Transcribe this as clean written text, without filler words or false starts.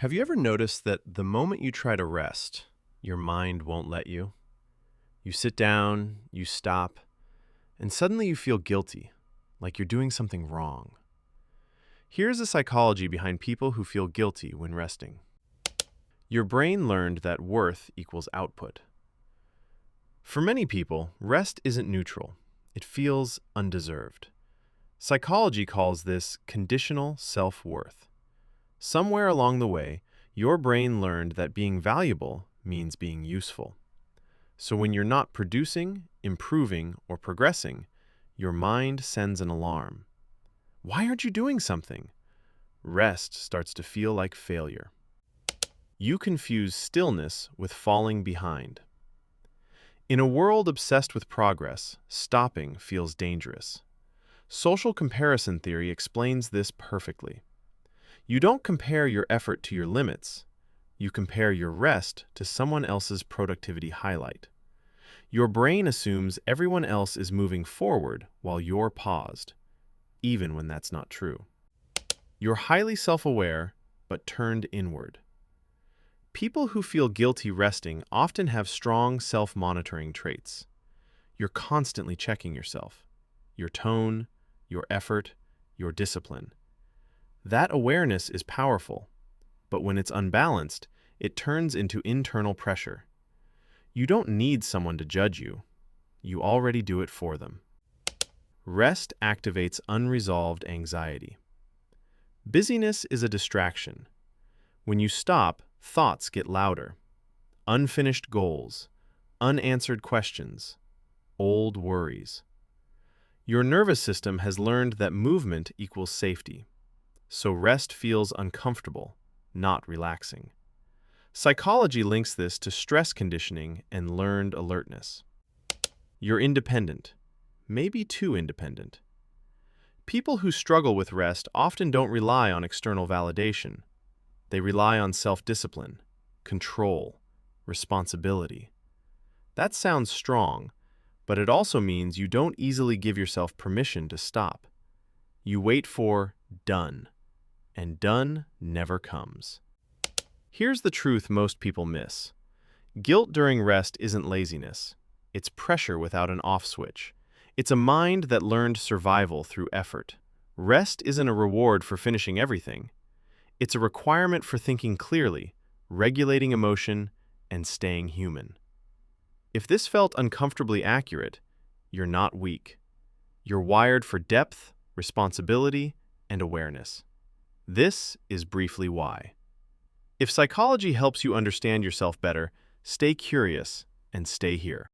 Have you ever noticed that the moment you try to rest, your mind won't let you? You sit down, you stop, and suddenly you feel guilty, like you're doing something wrong. Here's the psychology behind people who feel guilty when resting. Your brain learned that worth equals output. For many people, rest isn't neutral. It feels undeserved. Psychology calls this conditional self-worth. Somewhere along the way, your brain learned that being valuable means being useful. So when you're not producing, improving, or progressing, your mind sends an alarm. Why aren't you doing something? Rest starts to feel like failure. You confuse stillness with falling behind. In a world obsessed with progress, stopping feels dangerous. Social comparison theory explains this perfectly. You don't compare your effort to your limits. You compare your rest to someone else's productivity highlight. Your brain assumes everyone else is moving forward while you're paused, even when that's not true. You're highly self-aware, but turned inward. People who feel guilty resting often have strong self-monitoring traits. You're constantly checking yourself, your tone, your effort, your discipline. That awareness is powerful, but when it's unbalanced, it turns into internal pressure. You don't need someone to judge you. You already do it for them. Rest activates unresolved anxiety. Busyness is a distraction. When you stop, thoughts get louder. Unfinished goals, unanswered questions, old worries. Your nervous system has learned that movement equals safety. So rest feels uncomfortable, not relaxing. Psychology links this to stress conditioning and learned alertness. You're independent, maybe too independent. People who struggle with rest often don't rely on external validation. They rely on self-discipline, control, responsibility. That sounds strong, but it also means you don't easily give yourself permission to stop. You wait for done. And done never comes. Here's the truth most people miss. Guilt during rest isn't laziness. It's pressure without an off switch. It's a mind that learned survival through effort. Rest isn't a reward for finishing everything. It's a requirement for thinking clearly, regulating emotion, and staying human. If this felt uncomfortably accurate, you're not weak. You're wired for depth, responsibility, and awareness. This is briefly why. If psychology helps you understand yourself better, stay curious and stay here.